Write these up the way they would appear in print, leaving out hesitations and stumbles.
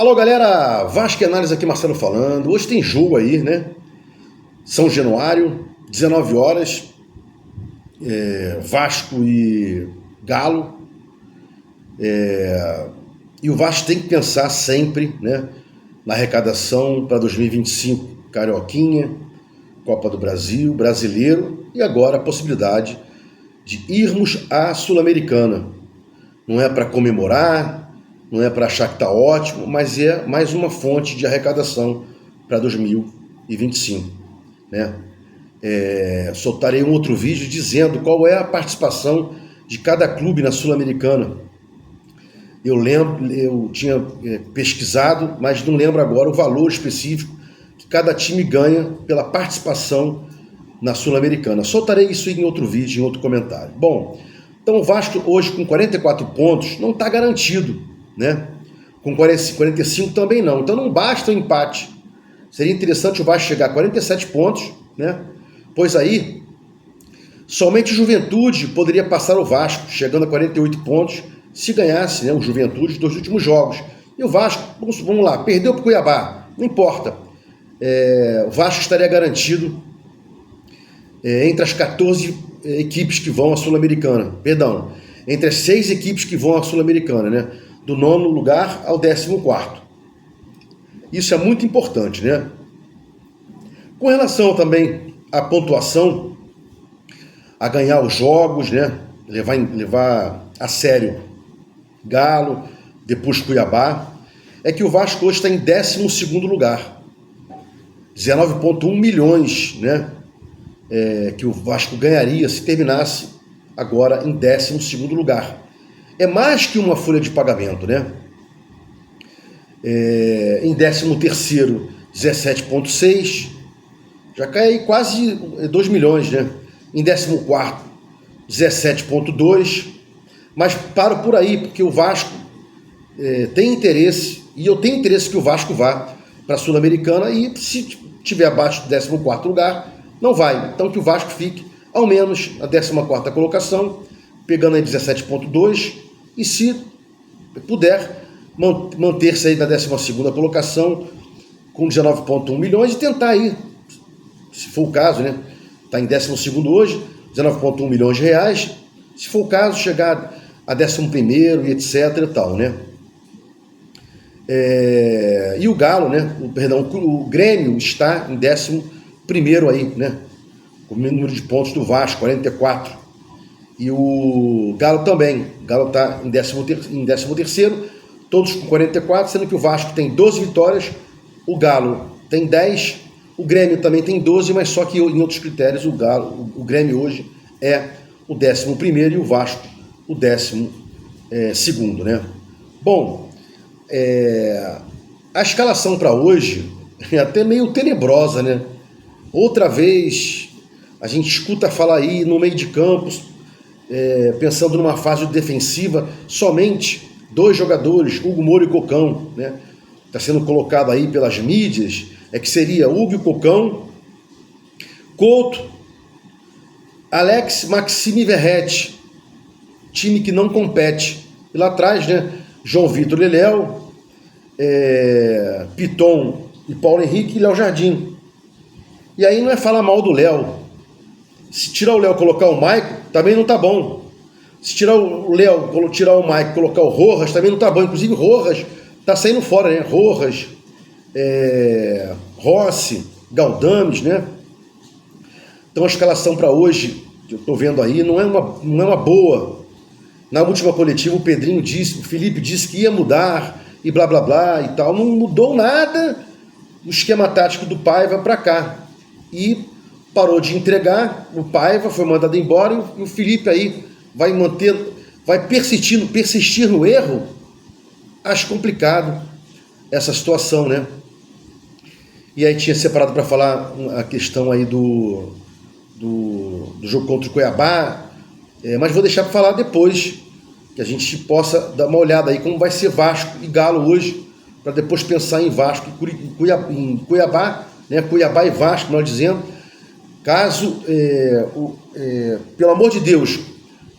Alô galera, Vasco e Análise aqui, Marcelo falando. Hoje tem jogo aí, né? São Januário, 19 horas, Vasco e Galo. E o Vasco tem que pensar sempre, né, na arrecadação para 2025. Carioquinha, Copa do Brasil, Brasileiro e agora a possibilidade de irmos à Sul-Americana. Não é para comemorar, não é para achar que está ótimo, mas é mais uma fonte de arrecadação para 2025. Né? Soltarei um outro vídeo dizendo qual é a participação de cada clube na Sul-Americana. Eu tinha pesquisado, mas não lembro agora o valor específico que cada time ganha pela participação na Sul-Americana. Soltarei isso em outro vídeo, em outro comentário. Bom, então o Vasco hoje com 44 pontos não está garantido, né? Com 45 também não. Então não basta o empate. Seria interessante o Vasco chegar a 47 pontos, né? Pois aí, somente o Juventude poderia passar o Vasco, chegando a 48 pontos, se ganhasse, né, o Juventude dos últimos jogos. E o Vasco, vamos lá, perdeu para o Cuiabá, não importa. O Vasco estaria garantido entre as 14 equipes que vão à Sul-Americana. Perdão, entre as 6 equipes que vão à Sul-Americana, né? Do 9º lugar ao 14º. Isso é muito importante, né? Com relação também à pontuação, a ganhar os jogos, né? Levar a sério Galo, depois Cuiabá, é que o Vasco hoje está em 12º lugar. 19,1 milhões, né? Que o Vasco ganharia se terminasse agora em 12º lugar. É mais que uma folha de pagamento, né? Em 13º, 17,6, já cai quase 2 milhões, né? Em 14º, 17,2, mas paro por aí, porque o Vasco tem interesse, e eu tenho interesse que o Vasco vá para a Sul-Americana, e se tiver abaixo do 14º lugar, não vai. Então que o Vasco fique ao menos na 14ª colocação, pegando aí 17,2, e se puder manter-se aí na 12ª colocação com 19,1 milhões e tentar aí, se for o caso, né? Está em 12º hoje, 19,1 milhões de reais, se for o caso, chegar a 11º e etc e tal, né? E o Galo, né? O Grêmio está em 11º aí, né? Com o número de pontos do Vasco, 44. E o Galo também. O Galo está em 13º, todos com 44, sendo que o Vasco tem 12 vitórias, o Galo tem 10, o Grêmio também tem 12, mas só que em outros critérios o Grêmio hoje é o 11º e o Vasco o 12º, né? Bom, a escalação para hoje é até meio tenebrosa, né? Outra vez a gente escuta falar aí no meio de campos, pensando numa fase defensiva, somente 2 jogadores, Hugo Moura e Cocão, né? Está sendo colocado aí pelas mídias, que seria Hugo e Cocão, Couto, Alex, Maxime Verratti, time que não compete. E lá atrás, né, João Vitor Leléo, Piton e Paulo Henrique e Léo Jardim. E aí não é falar mal do Léo. Se tirar o Léo e colocar o Maicon, também não tá bom. Se tirar o Léo, tirar o Maicon e colocar o Rojas, também não tá bom. Inclusive Rojas tá saindo fora, né? Rojas, Rossi, Galdames, né? Então a escalação para hoje, que eu tô vendo aí, não é uma boa. Na última coletiva o Pedrinho disse, o Felipe disse que ia mudar e blá blá blá e tal. Não mudou nada do esquema tático do Paiva para cá. E parou de entregar, o Paiva foi mandado embora e o Felipe aí vai persistir no erro. Acho complicado essa situação, né? E aí tinha separado para falar a questão aí do jogo contra o Cuiabá, mas vou deixar para falar depois, que a gente possa dar uma olhada aí como vai ser Vasco e Galo hoje, para depois pensar em Vasco e Cuiabá, né? Cuiabá e Vasco, melhor dizendo, caso, pelo amor de Deus,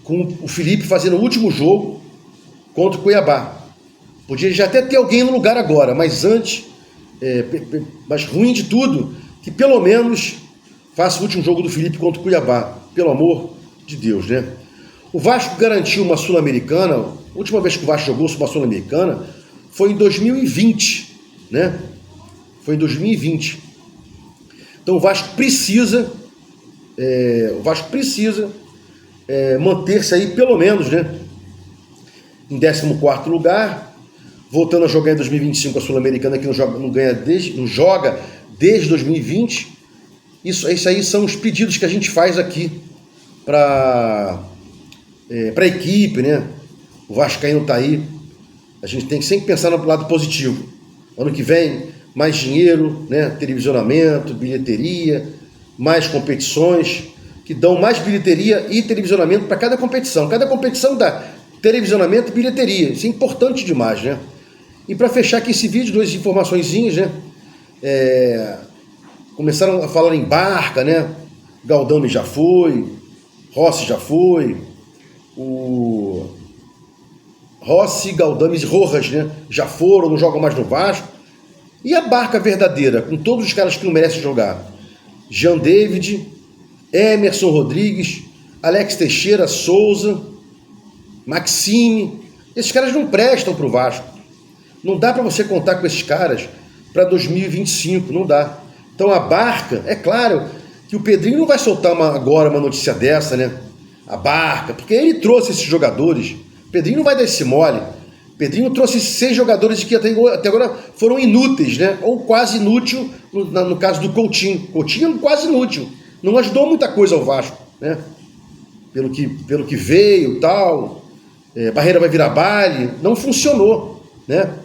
com o Felipe fazendo o último jogo contra o Cuiabá. Podia já até ter alguém no lugar agora, mas antes, mas ruim de tudo, que pelo menos faça o último jogo do Felipe contra o Cuiabá. Pelo amor de Deus, né? O Vasco garantiu uma Sul-Americana, a última vez que o Vasco jogou uma Sul-Americana foi em 2020, né? Foi em 2020. Então o Vasco precisa manter-se aí pelo menos, né? Em 14º lugar, voltando a jogar em 2025 a Sul-Americana, que não joga desde 2020. Isso aí são os pedidos que a gente faz aqui para a equipe, né? O Vascaíno está aí. A gente tem que sempre pensar no lado positivo. Ano que vem, mais dinheiro, né? Televisionamento, bilheteria, mais competições que dão mais bilheteria e televisionamento para cada competição. Cada competição dá televisionamento e bilheteria. Isso é importante demais, né? E para fechar aqui esse vídeo, duas informaçõezinhas, né? Começaram a falar em Barca, né? Galdame já foi, Rossi já foi, o Rossi, Galdame e Rojas, né? Já foram, não jogam mais no Vasco. E a Barca verdadeira, com todos os caras que não merecem jogar? Jean David, Emerson Rodrigues, Alex Teixeira, Souza, Maxime. Esses caras não prestam para o Vasco. Não dá para você contar com esses caras para 2025, não dá. Então a Barca, é claro que o Pedrinho não vai soltar agora uma notícia dessa, né? A Barca, porque ele trouxe esses jogadores. O Pedrinho não vai dar esse mole. O Pedrinho trouxe 6 jogadores que até agora foram inúteis, né? Ou quase inútil, no caso do Coutinho. Coutinho é quase inútil. Não ajudou muita coisa ao Vasco, né? Pelo que veio e tal. Barreira vai virar baile. Não funcionou, né?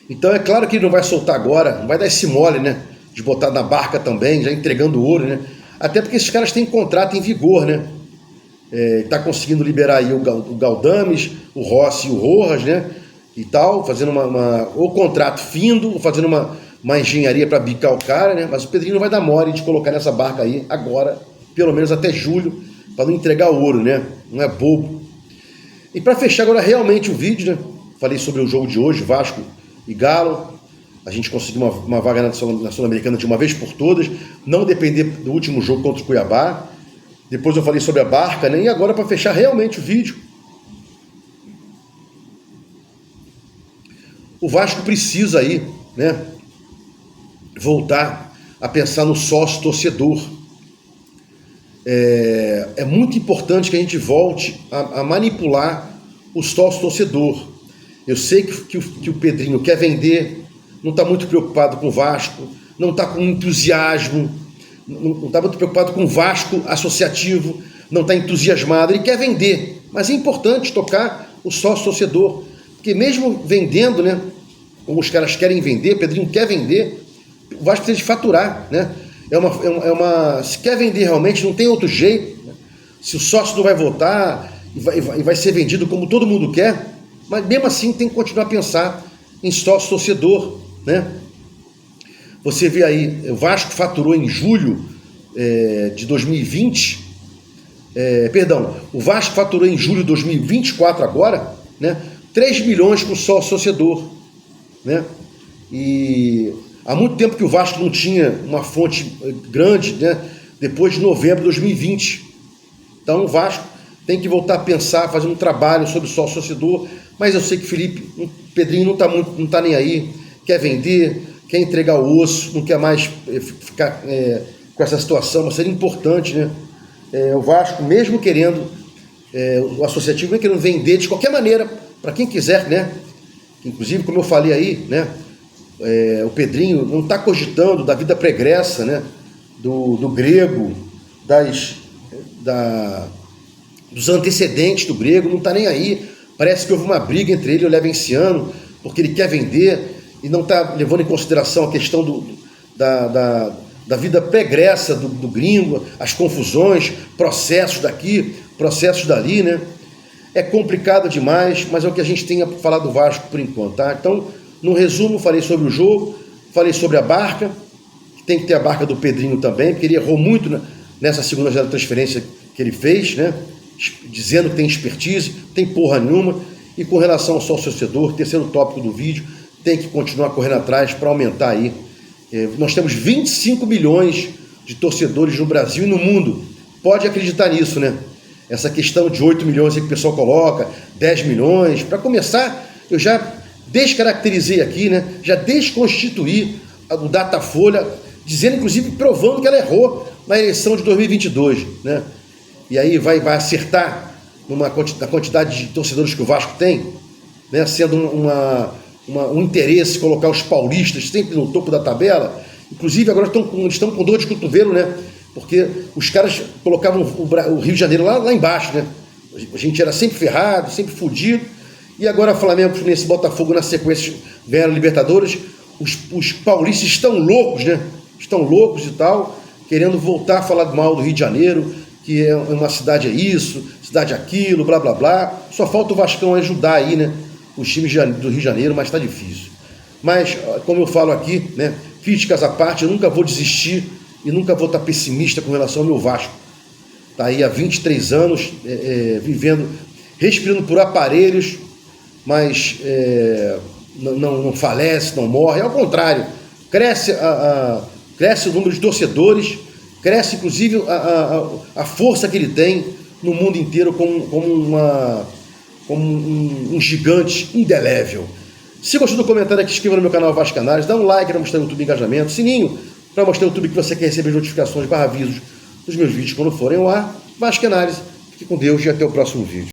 Então é claro que ele não vai soltar agora, não vai dar esse mole, né? De botar na Barca também, já entregando ouro, né? Até porque esses caras têm contrato em vigor, né? Tá conseguindo liberar aí o Galdames, o Rossi e o Rojas, né? E tal, fazendo ou contrato findo, ou fazendo uma engenharia para bicar o cara, né? Mas o Pedrinho não vai dar mole de colocar nessa Barca aí agora, pelo menos até julho, para não entregar ouro, né? Não é bobo. E para fechar agora realmente o vídeo, né? Falei sobre o jogo de hoje, Vasco e Galo. A gente conseguiu uma vaga na Sul-Americana de uma vez por todas, não depender do último jogo contra o Cuiabá. Depois eu falei sobre a Barca, né? E agora para fechar realmente o vídeo, o Vasco precisa aí, né, voltar a pensar no sócio torcedor. É muito importante que a gente volte a manipular o sócio torcedor. Eu sei que o Pedrinho quer vender, não está muito preocupado com o Vasco, não está com entusiasmo, não está muito preocupado com o Vasco associativo, não está entusiasmado, ele quer vender. Mas é importante tocar o sócio torcedor, porque mesmo vendendo, né, como os caras querem vender, o Pedrinho quer vender, o Vasco precisa de faturar, né? Se quer vender realmente, não tem outro jeito, né? Se o sócio não vai votar e vai ser vendido como todo mundo quer, mas mesmo assim tem que continuar a pensar em sócio torcedor, né? Você vê aí, o Vasco faturou em julho de 2020, o Vasco faturou em julho de 2024 agora, né? 3 milhões com sócio torcedor, né? E há muito tempo que o Vasco não tinha uma fonte grande, né? Depois de novembro de 2020. Então o Vasco tem que voltar a pensar, fazer um trabalho sobre o sócio torcedor, mas eu sei que o Pedrinho não está nem aí, quer vender, quer entregar o osso, não quer mais ficar com essa situação, mas seria importante, né? O Vasco, mesmo querendo, o associativo mesmo querendo vender de qualquer maneira, para quem quiser, né? Inclusive, como eu falei aí, né? O Pedrinho não está cogitando da vida pregressa, né? Do Grego, dos antecedentes do Grego, não está nem aí. Parece que houve uma briga entre ele e o Levenciano, porque ele quer vender e não está levando em consideração a questão da vida pregressa do gringo, as confusões, processos daqui, processos dali, né? É complicado demais, mas é o que a gente tem a falar do Vasco por enquanto, tá? Então, no resumo, falei sobre o jogo, falei sobre a Barca, que tem que ter a Barca do Pedrinho também, porque ele errou muito nessa segunda jogada de transferência que ele fez, né? Dizendo que tem expertise, tem porra nenhuma. E com relação ao sócio torcedor, terceiro tópico do vídeo, tem que continuar correndo atrás para aumentar aí. Nós temos 25 milhões de torcedores no Brasil e no mundo. Pode acreditar nisso, né? Essa questão de 8 milhões que o pessoal coloca, 10 milhões. Para começar, eu já descaracterizei aqui, né? Já desconstituí o Datafolha, dizendo, inclusive, provando que ela errou na eleição de 2022, né? E aí vai acertar na quantidade de torcedores que o Vasco tem, né? Sendo um interesse colocar os paulistas sempre no topo da tabela. Inclusive agora estão com dor de cotovelo, né? Porque os caras colocavam o Rio de Janeiro lá embaixo, né? A gente era sempre ferrado, sempre fudido. E agora Flamengo, Fluminense e Botafogo na sequência ganharam Libertadores. Os paulistas estão loucos, né? Estão loucos e tal, querendo voltar a falar mal do Rio de Janeiro, que é uma cidade isso, cidade aquilo, blá blá blá. Só falta o Vascão ajudar aí, né? Os times do Rio de Janeiro, mas está difícil. Mas, como eu falo aqui, né? Críticas à parte, eu nunca vou desistir e nunca vou estar pessimista com relação ao meu Vasco. Está aí há 23 anos, vivendo, respirando por aparelhos, mas não falece, não morre. Ao contrário, cresce o número de torcedores, cresce inclusive a força que ele tem no mundo inteiro como um gigante indelével. Se gostou do comentário aqui, inscreva no meu canal Vasco Canais, dá um like para mostrar no YouTube engajamento, sininho para mostrar no YouTube que você quer receber notificações / avisos dos meus vídeos quando forem ao ar. Vasco Canais, fique com Deus e até o próximo vídeo.